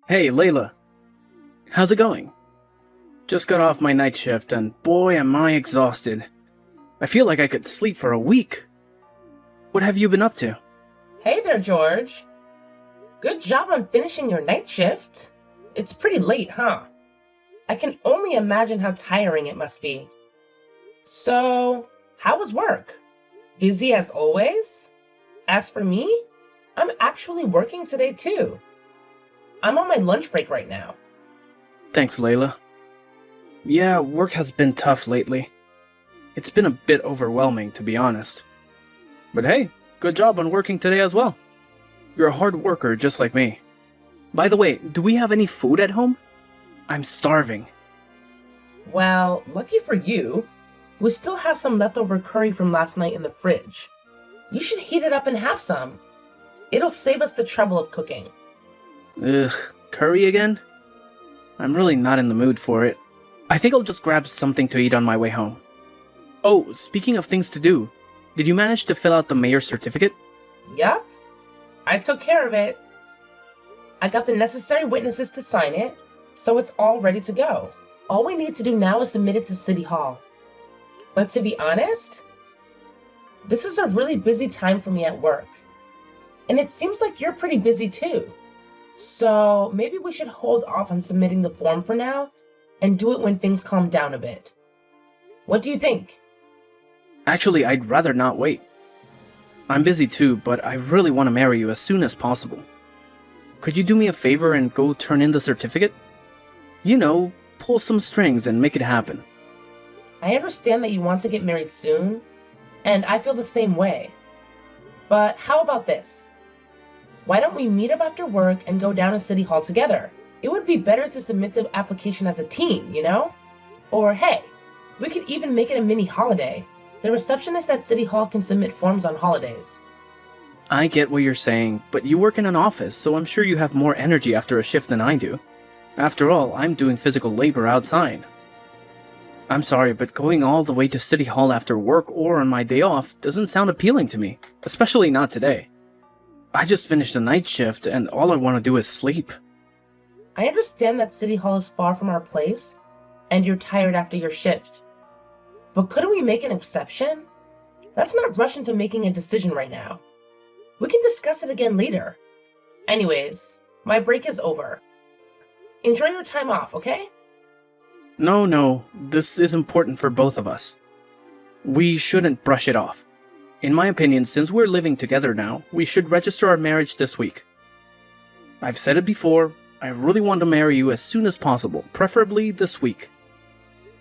Hey, Layla. How's it going? Just got off my night shift and boy am I exhausted. I feel like I could sleep for a week. What have you been up to? Hey there, George. Good job on finishing your night shift. It's pretty late, huh? I can only imagine how tiring it must be. So, how was work? Busy as always? As for me, I'm actually working today too. I'm on my lunch break right now. Thanks, Layla. Yeah, work has been tough lately. It's been a bit overwhelming, to be honest. But hey, good job on working today as well. You're a hard worker just like me. By the way, do we have any food at home? I'm starving. Well, lucky for you, we still have some leftover curry from last night in the fridge. You should heat it up and have some. It'll save us the trouble of cooking. Ugh, curry again? I'm really not in the mood for it. I think I'll just grab something to eat on my way home. Oh, speaking of things to do, did you manage to fill out the mayor's certificate? Yup, I took care of it. I got the necessary witnesses to sign it, so it's all ready to go. All we need to do now is submit it to City Hall. But to be honest, this is a really busy time for me at work. And it seems like you're pretty busy too. So maybe we should hold off on submitting the form for now and do it when things calm down a bit. What do you think? Actually, I'd rather not wait. I'm busy too, but I really want to marry you as soon as possible. Could you do me a favor and go turn in the certificate? You know, pull some strings and make it happen. I understand that you want to get married soon, and I feel the same way. But how about this? Why don't we meet up after work and go down to City Hall together? It would be better to submit the application as a team, you know? Or hey, we could even make it a mini holiday. The receptionist at City Hall can submit forms on holidays. I get what you're saying, but you work in an office, so I'm sure you have more energy after a shift than I do. After all, I'm doing physical labor outside. I'm sorry, but going all the way to City Hall after work or on my day off doesn't sound appealing to me, especially not today. I just finished a night shift and all I want to do is sleep. I understand that City Hall is far from our place, and you're tired after your shift. But couldn't we make an exception? Let's not rush into making a decision right now. We can discuss it again later. Anyways, my break is over. Enjoy your time off, okay? No, this is important for both of us. We shouldn't brush it off. In my opinion, since we're living together now, we should register our marriage this week. I've said it before, I really want to marry you as soon as possible, preferably this week.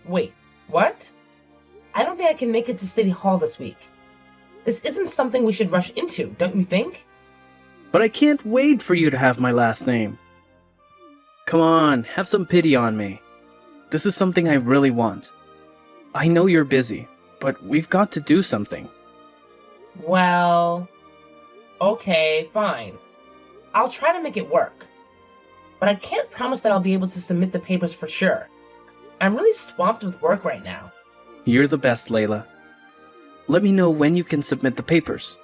Wait, what? I don't think I can make it to City Hall this week. This isn't something we should rush into, don't you think? But I can't wait for you to have my last name. Come on, have some pity on me. This is something I really want. I know you're busy, but we've got to do something. Well, okay, fine. I'll try to make it work. But I can't promise that I'll be able to submit the papers for sure. I'm really swamped with work right now. You're the best, Layla. Let me know when you can submit the papers.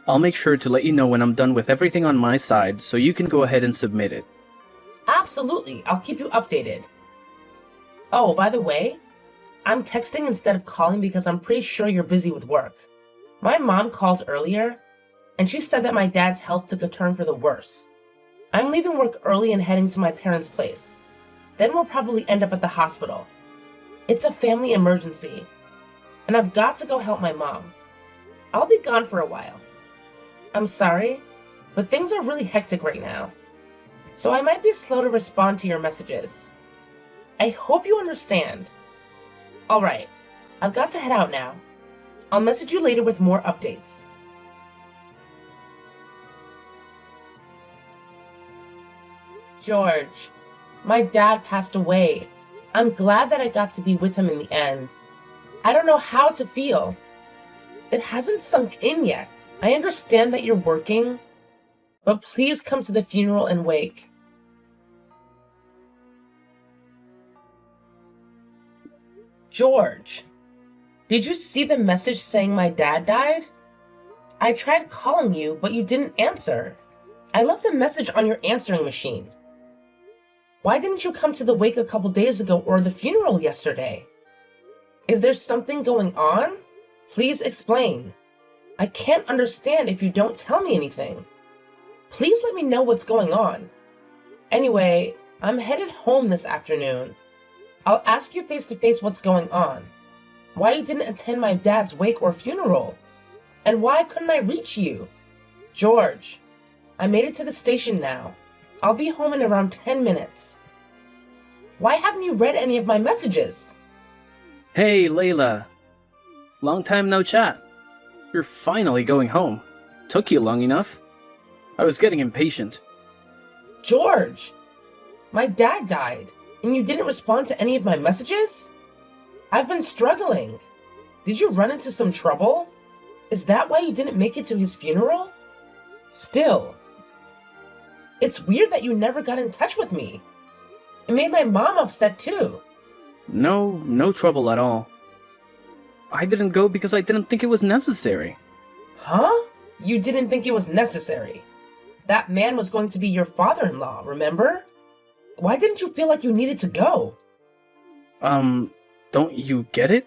I'll make sure to let you know when I'm done with everything on my side so you can go ahead and submit it. Absolutely, I'll keep you updated. Oh, by the way, I'm texting instead of calling because I'm pretty sure you're busy with work. My mom called earlier, and she said that my dad's health took a turn for the worse. I'm leaving work early and heading to my parents' place. Then we'll probably end up at the hospital. It's a family emergency, and I've got to go help my mom. I'll be gone for a while. I'm sorry, but things are really hectic right now, so I might be slow to respond to your messages. I hope you understand. Alright, I've got to head out now. I'll message you later with more updates. George, my dad passed away. I'm glad that I got to be with him in the end. I don't know how to feel. It hasn't sunk in yet. I understand that you're working, but please come to the funeral and wake. George, did you see the message saying my dad died? I tried calling you, but you didn't answer. I left a message on your answering machine. Why didn't you come to the wake a couple days ago or the funeral yesterday? Is there something going on? Please explain. I can't understand if you don't tell me anything. Please let me know what's going on. Anyway, I'm headed home this afternoon. I'll ask you face to face what's going on. Why you didn't attend my dad's wake or funeral? And why couldn't I reach you? George, I made it to the station now. I'll be home in around 10 minutes. Why haven't you read any of my messages? Hey, Layla. Long time no chat. You're finally going home. Took you long enough. I was getting impatient. George, my dad died, and you didn't respond to any of my messages? I've been struggling. Did you run into some trouble? Is that why you didn't make it to his funeral? Still, it's weird that you never got in touch with me. It made my mom upset too. No trouble at all. I didn't go because I didn't think it was necessary. Huh? You didn't think it was necessary? That man was going to be your father-in-law, remember? Why didn't you feel like you needed to go? Don't you get it?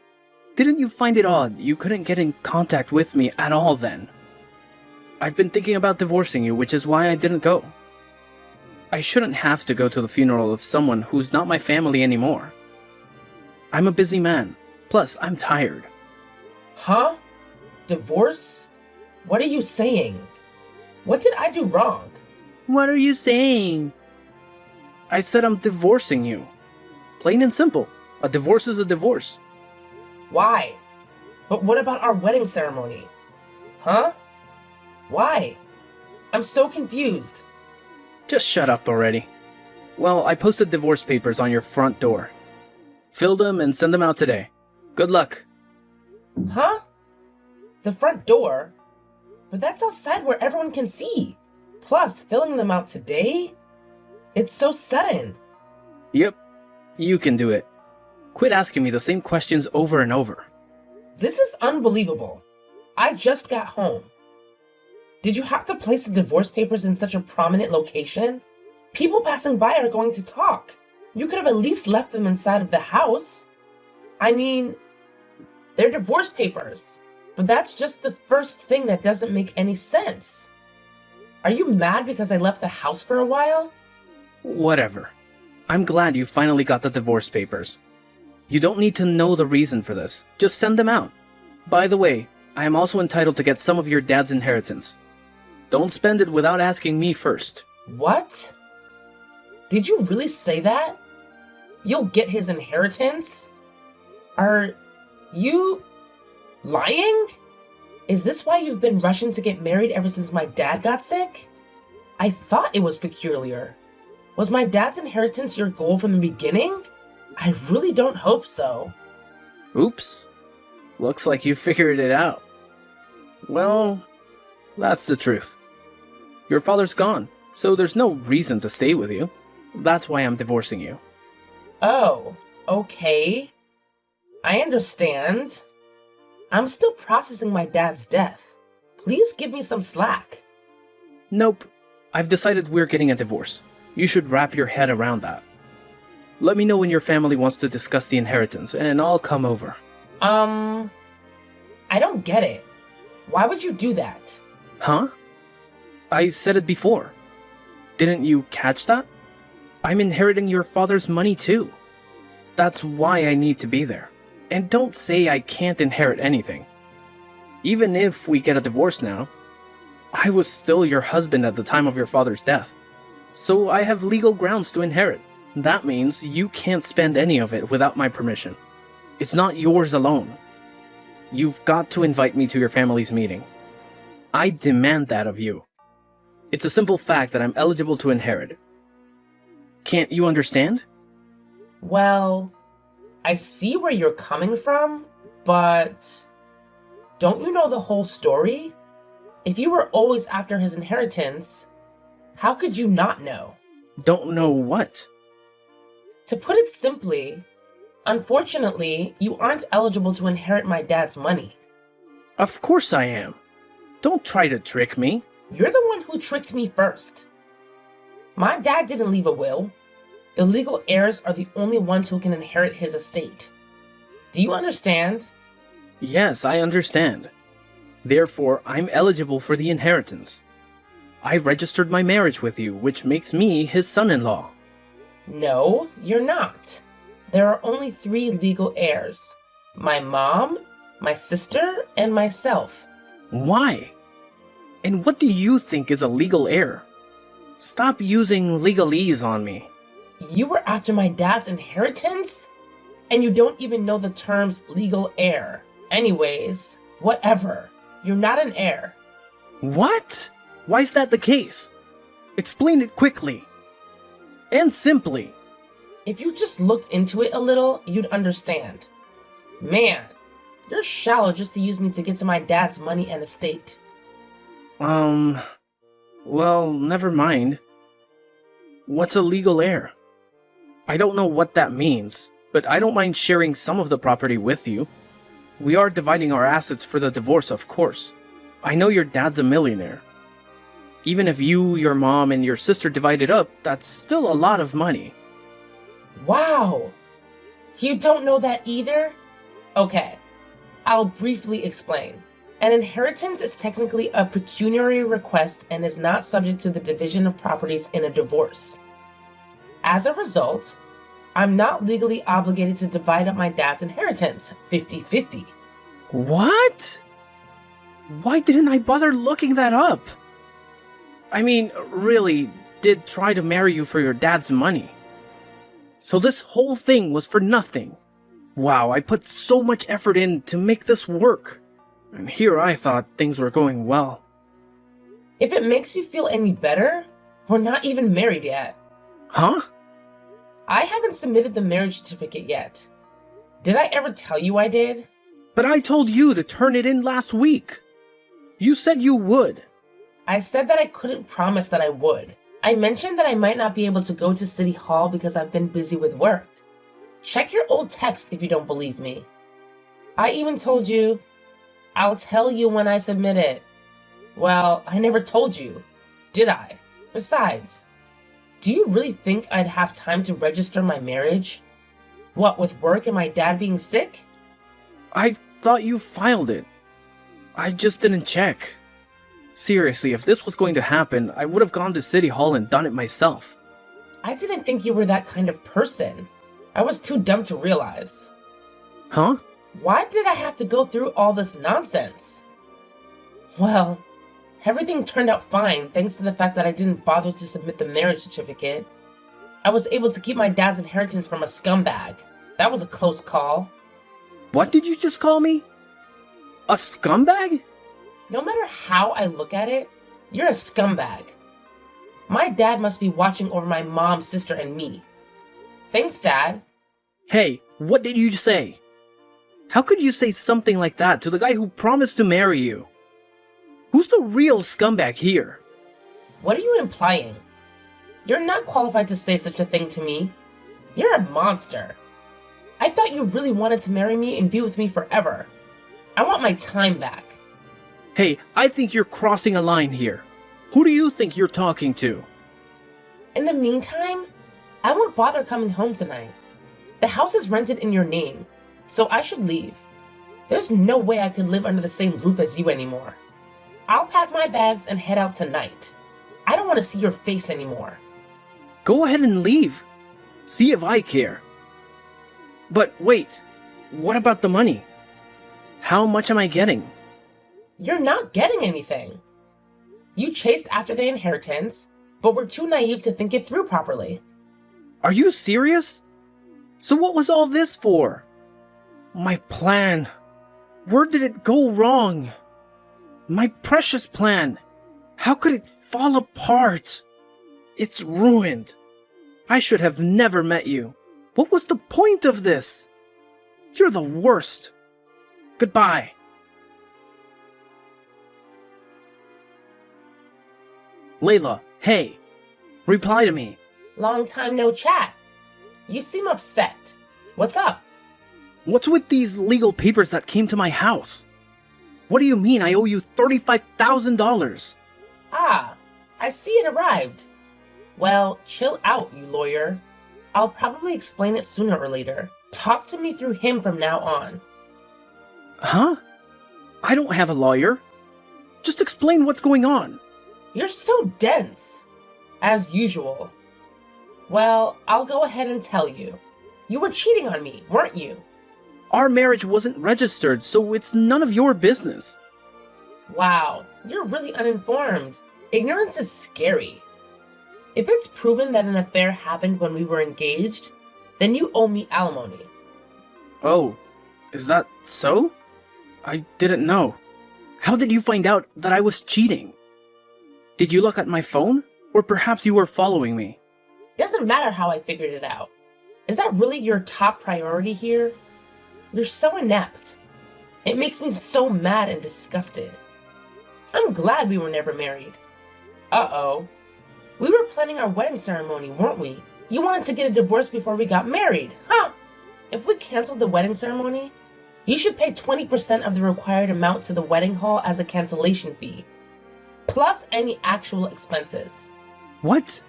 Didn't you find it odd you couldn't get in contact with me at all then? I've been thinking about divorcing you, which is why I didn't go. I shouldn't have to go to the funeral of someone who's not my family anymore. I'm a busy man. Plus, I'm tired. Huh? Divorce? What are you saying? What did I do wrong? What are you saying? I said I'm divorcing you. Plain and simple. A divorce is a divorce. Why? But what about our wedding ceremony? Huh? Why? I'm so confused. Just shut up already. Well, I posted divorce papers on your front door. Fill them and send them out today. Good luck. Huh? The front door? But that's outside where everyone can see. Plus, filling them out today? It's so sudden. Yep, you can do it. Quit asking me the same questions over and over. This is unbelievable. I just got home. Did you have to place the divorce papers in such a prominent location? People passing by are going to talk. You could have at least left them inside of the house. I mean, they're divorce papers. But that's just the first thing that doesn't make any sense. Are you mad because I left the house for a while? Whatever. I'm glad you finally got the divorce papers. You don't need to know the reason for this. Just send them out. By the way, I am also entitled to get some of your dad's inheritance. Don't spend it without asking me first. What? Did you really say that? You'll get his inheritance? Are you lying? Is this why you've been rushing to get married ever since my dad got sick? I thought it was peculiar. Was my dad's inheritance your goal from the beginning? I really don't hope so. Oops. Looks like you figured it out. Well, that's the truth. Your father's gone, so there's no reason to stay with you. That's why I'm divorcing you. Oh, okay. I understand. I'm still processing my dad's death. Please give me some slack. Nope. I've decided we're getting a divorce. You should wrap your head around that. Let me know when your family wants to discuss the inheritance, and I'll come over. I don't get it. Why would you do that? Huh? I said it before. Didn't you catch that? I'm inheriting your father's money too. That's why I need to be there. And don't say I can't inherit anything. Even if we get a divorce now, I was still your husband at the time of your father's death. So I have legal grounds to inherit. That means you can't spend any of it without my permission. It's not yours alone. You've got to invite me to your family's meeting. I demand that of you. It's a simple fact that I'm eligible to inherit. Can't you understand? Well, I see where you're coming from, but don't you know the whole story? If you were always after his inheritance, how could you not know? Don't know what? To put it simply, unfortunately, you aren't eligible to inherit my dad's money. Of course I am. Don't try to trick me. You're the one who tricked me first. My dad didn't leave a will. The legal heirs are the only ones who can inherit his estate. Do you understand? Yes, I understand. Therefore, I'm eligible for the inheritance. I registered my marriage with you, which makes me his son-in-law. No, you're not. There are only 3 legal heirs. My mom, my sister, and myself. Why? And what do you think is a legal heir? Stop using legalese on me. You were after my dad's inheritance? And you don't even know the terms legal heir. Anyways, whatever. You're not an heir. What? Why is that the case? Explain it quickly. And simply. If you just looked into it a little, you'd understand. Man, you're shallow just to use me to get to my dad's money and estate. Well, never mind. What's a legal heir? I don't know what that means, but I don't mind sharing some of the property with you. We are dividing our assets for the divorce, of course. I know your dad's a millionaire. Even if you, your mom, and your sister divide it up, that's still a lot of money. Wow! You don't know that either? Okay, I'll briefly explain. An inheritance is technically a pecuniary request and is not subject to the division of properties in a divorce. As a result, I'm not legally obligated to divide up my dad's inheritance 50-50. What? Why didn't I bother looking that up? I mean, really, did try to marry you for your dad's money. So this whole thing was for nothing. Wow, I put so much effort in to make this work. And here I thought things were going well. If it makes you feel any better, we're not even married yet. Huh? I haven't submitted the marriage certificate yet. Did I ever tell you I did? But I told you to turn it in last week. You said you would. I said that I couldn't promise that I would. I mentioned that I might not be able to go to City Hall because I've been busy with work. Check your old text if you don't believe me. I even told you, I'll tell you when I submit it. Well, I never told you, did I? Besides, do you really think I'd have time to register my marriage? What, with work and my dad being sick? I thought you filed it. I just didn't check. Seriously, if this was going to happen, I would have gone to City Hall and done it myself. I didn't think you were that kind of person. I was too dumb to realize. Huh? Why did I have to go through all this nonsense? Well, everything turned out fine thanks to the fact that I didn't bother to submit the marriage certificate. I was able to keep my dad's inheritance from a scumbag. That was a close call. What did you just call me? A scumbag? No matter how I look at it, you're a scumbag. My dad must be watching over my mom, sister, and me. Thanks, Dad. Hey, what did you say? How could you say something like that to the guy who promised to marry you? Who's the real scumbag here? What are you implying? You're not qualified to say such a thing to me. You're a monster. I thought you really wanted to marry me and be with me forever. I want my time back. Hey, I think you're crossing a line here. Who do you think you're talking to? In the meantime, I won't bother coming home tonight. The house is rented in your name, so I should leave. There's no way I could live under the same roof as you anymore. I'll pack my bags and head out tonight. I don't want to see your face anymore. Go ahead and leave. See if I care. But wait, what about the money? How much am I getting? You're not getting anything. You chased after the inheritance, but were too naive to think it through properly. Are you serious? So what was all this for? My plan. Where did it go wrong? My precious plan. How could it fall apart? It's ruined. I should have never met you. What was the point of this? You're the worst. Goodbye. Layla, hey. Reply to me. Long time no chat. You seem upset. What's up? What's with these legal papers that came to my house? What do you mean I owe you $35,000? Ah, I see it arrived. Well, chill out, you lawyer. I'll probably explain it sooner or later. Talk to me through him from now on. Huh? I don't have a lawyer. Just explain what's going on. You're so dense. As usual. Well, I'll go ahead and tell you. You were cheating on me, weren't you? Our marriage wasn't registered, so it's none of your business. Wow, you're really uninformed. Ignorance is scary. If it's proven that an affair happened when we were engaged, then you owe me alimony. Oh, is that so? I didn't know. How did you find out that I was cheating? Did you look at my phone? Or perhaps you were following me? Doesn't matter how I figured it out. Is that really your top priority here? You're so inept. It makes me so mad and disgusted. I'm glad we were never married. Uh-oh. We were planning our wedding ceremony, weren't we? You wanted to get a divorce before we got married, huh? If we canceled the wedding ceremony, you should pay 20% of the required amount to the wedding hall as a cancellation fee, plus any actual expenses. What?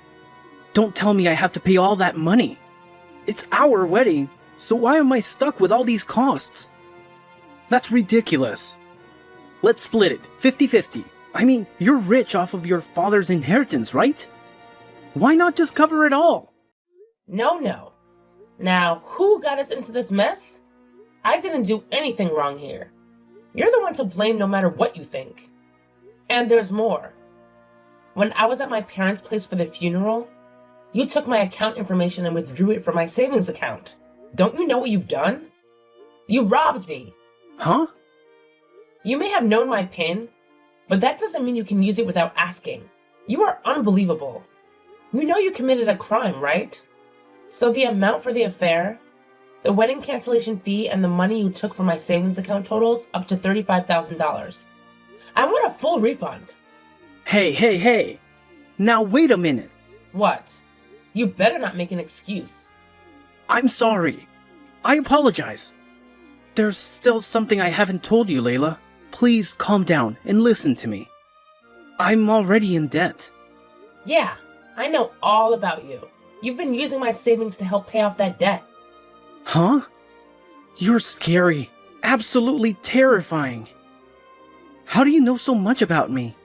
Don't tell me I have to pay all that money. It's our wedding, so why am I stuck with all these costs? That's ridiculous. Let's split it, 50-50. I mean, you're rich off of your father's inheritance, right? Why not just cover it all? No. Now, who got us into this mess? I didn't do anything wrong here. You're the one to blame no matter what you think. And there's more. When I was at my parents' place for the funeral, you took my account information and withdrew it from my savings account. Don't you know what you've done? You robbed me. Huh? You may have known my PIN, but that doesn't mean you can use it without asking. You are unbelievable. You know you committed a crime, right? So the amount for the affair, the wedding cancellation fee, and the money you took from my savings account totals up to $35,000. I want a full refund. Hey. Now wait a minute. What? You better not make an excuse. I'm sorry. I apologize. There's still something I haven't told you, Layla. Please calm down and listen to me. I'm already in debt. Yeah, I know all about you. You've been using my savings to help pay off that debt. Huh? You're scary. Absolutely terrifying. How do you know so much about me?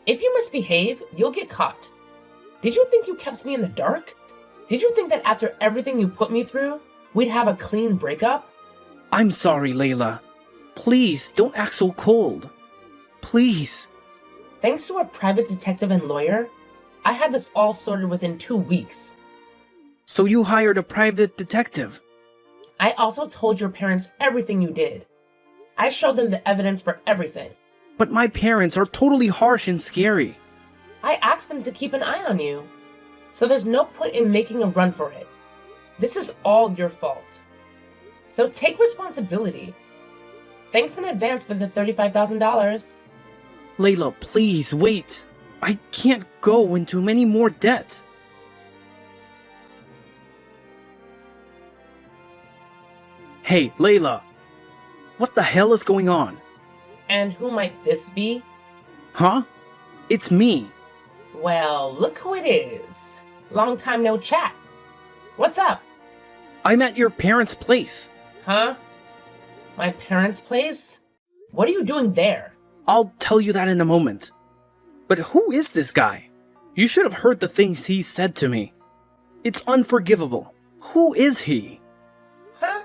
If you misbehave, you'll get caught. Did you think you kept me in the dark? Did you think that after everything you put me through, we'd have a clean breakup? I'm sorry, Layla. Please, don't act so cold. Please. Thanks to a private detective and lawyer, I had this all sorted within 2 weeks. So you hired a private detective? I also told your parents everything you did. I showed them the evidence for everything. But my parents are totally harsh and scary. I asked them to keep an eye on you. So there's no point in making a run for it. This is all your fault. So take responsibility. Thanks in advance for the $35,000. Layla, please, wait. I can't go into any more debt. Hey, Layla. What the hell is going on? And who might this be? Huh? It's me. Well, look who it is. Long time no chat. What's up? I'm at your parents' place. Huh? My parents' place? What are you doing there? I'll tell you that in a moment. But who is this guy? You should have heard the things he said to me. It's unforgivable. Who is he? Huh?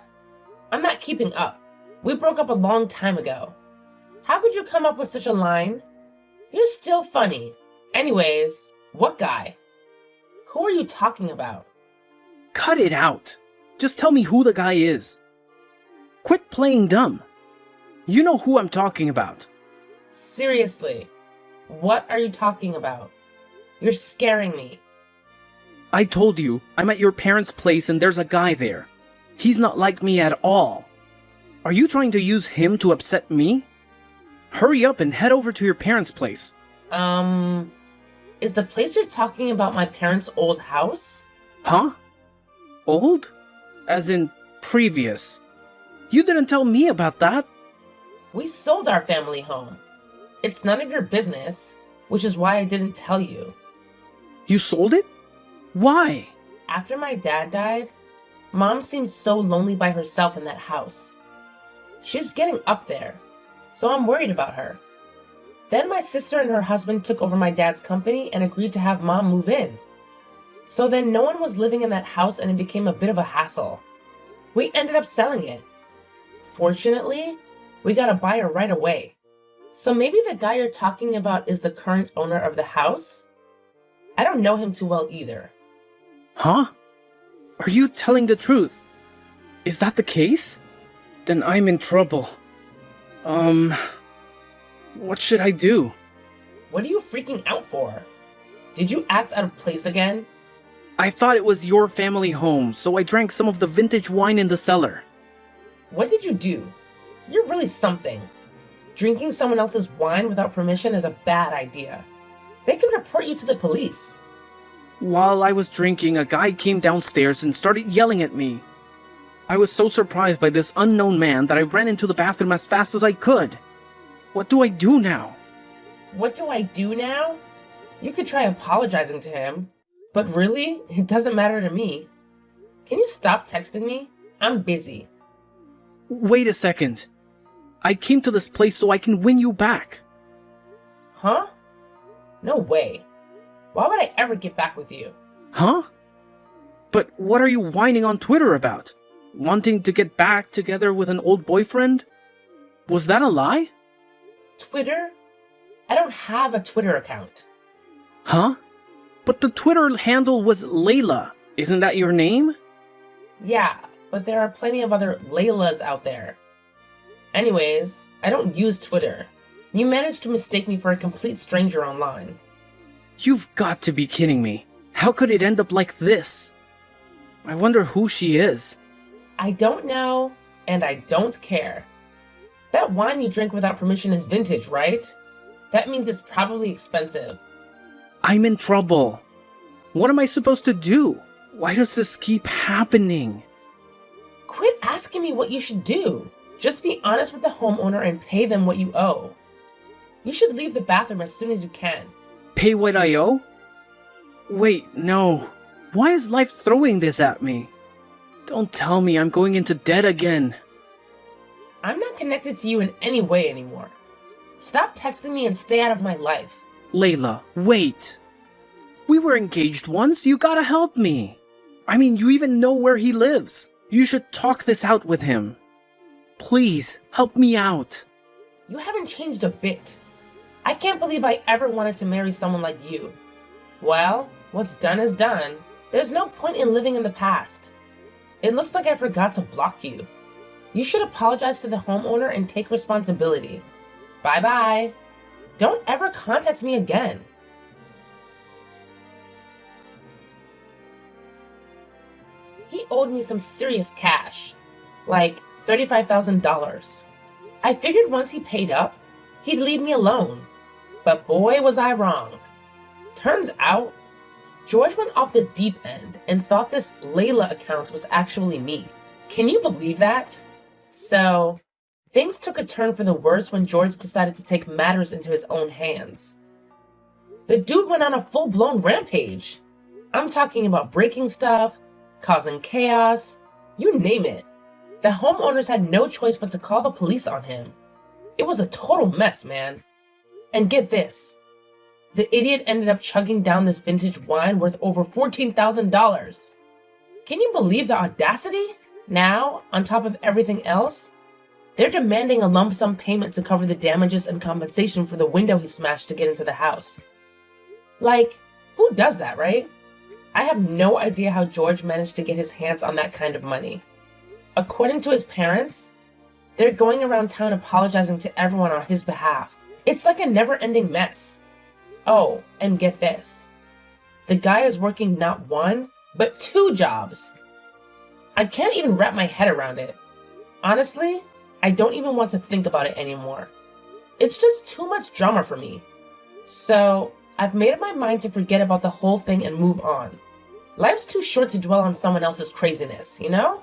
I'm not keeping up. We broke up a long time ago. How could you come up with such a line? You're still funny. Anyways, what guy? Who are you talking about? Cut it out. Just tell me who the guy is. Quit playing dumb. You know who I'm talking about. Seriously, what are you talking about? You're scaring me. I told you, I'm at your parents' place and there's a guy there. He's not like me at all. Are you trying to use him to upset me? Hurry up and head over to your parents' place. Is the place you're talking about my parents' old house? Huh? Old? As in previous. You didn't tell me about that. We sold our family home. It's none of your business, which is why I didn't tell you. You sold it? Why? After my dad died, Mom seems so lonely by herself in that house. She's getting up there, so I'm worried about her. Then my sister and her husband took over my dad's company and agreed to have Mom move in. So then no one was living in that house and it became a bit of a hassle. We ended up selling it. Fortunately, we got a buyer right away. So maybe the guy you're talking about is the current owner of the house? I don't know him too well either. Huh? Are you telling the truth? Is that the case? Then I'm in trouble. What should I do? What are you freaking out for? Did you act out of place again? I thought it was your family home, so I drank some of the vintage wine in the cellar. What did you do? You're really something. Drinking someone else's wine without permission is a bad idea. They could report you to the police. While I was drinking, a guy came downstairs and started yelling at me. I was so surprised by this unknown man that I ran into the bathroom as fast as I could. What do I do now? What do I do now? You could try apologizing to him. But really, it doesn't matter to me. Can you stop texting me? I'm busy. Wait a second. I came to this place so I can win you back. Huh? No way. Why would I ever get back with you? Huh? But what are you whining on Twitter about? Wanting to get back together with an old boyfriend? Was that a lie? Twitter? I don't have a Twitter account. Huh? But the Twitter handle was Layla. Isn't that your name? Yeah, but there are plenty of other Laylas out there. Anyways, I don't use Twitter. You managed to mistake me for a complete stranger online. You've got to be kidding me. How could it end up like this? I wonder who she is. I don't know, and I don't care. That wine you drink without permission is vintage, right? That means it's probably expensive. I'm in trouble. What am I supposed to do? Why does this keep happening? Quit asking me what you should do. Just be honest with the homeowner and pay them what you owe. You should leave the bathroom as soon as you can. Pay what I owe? Wait, no. Why is life throwing this at me? Don't tell me I'm going into debt again. I'm not connected to you in any way anymore. Stop texting me and stay out of my life. Layla, wait. We were engaged once, you gotta help me. I mean, you even know where he lives. You should talk this out with him. Please, help me out. You haven't changed a bit. I can't believe I ever wanted to marry someone like you. Well, what's done is done. There's no point in living in the past. It looks like I forgot to block you. You should apologize to the homeowner and take responsibility. Bye-bye. Don't ever contact me again. He owed me some serious cash, like $35,000. I figured once he paid up, he'd leave me alone. But boy, was I wrong. Turns out, George went off the deep end and thought this Layla account was actually me. Can you believe that? So, things took a turn for the worse when George decided to take matters into his own hands. The dude went on a full-blown rampage. I'm talking about breaking stuff, causing chaos, you name it. The homeowners had no choice but to call the police on him. It was a total mess, man. And get this. The idiot ended up chugging down this vintage wine worth over $14,000. Can you believe the audacity? Now, on top of everything else, they're demanding a lump sum payment to cover the damages and compensation for the window he smashed to get into the house. Like, who does that, right? I have no idea how George managed to get his hands on that kind of money. According to his parents, they're going around town apologizing to everyone on his behalf. It's like a never-ending mess. Oh, and get this. The guy is working not one, but 2 jobs. I can't even wrap my head around it. Honestly, I don't even want to think about it anymore. It's just too much drama for me. So, I've made up my mind to forget about the whole thing and move on. Life's too short to dwell on someone else's craziness, you know?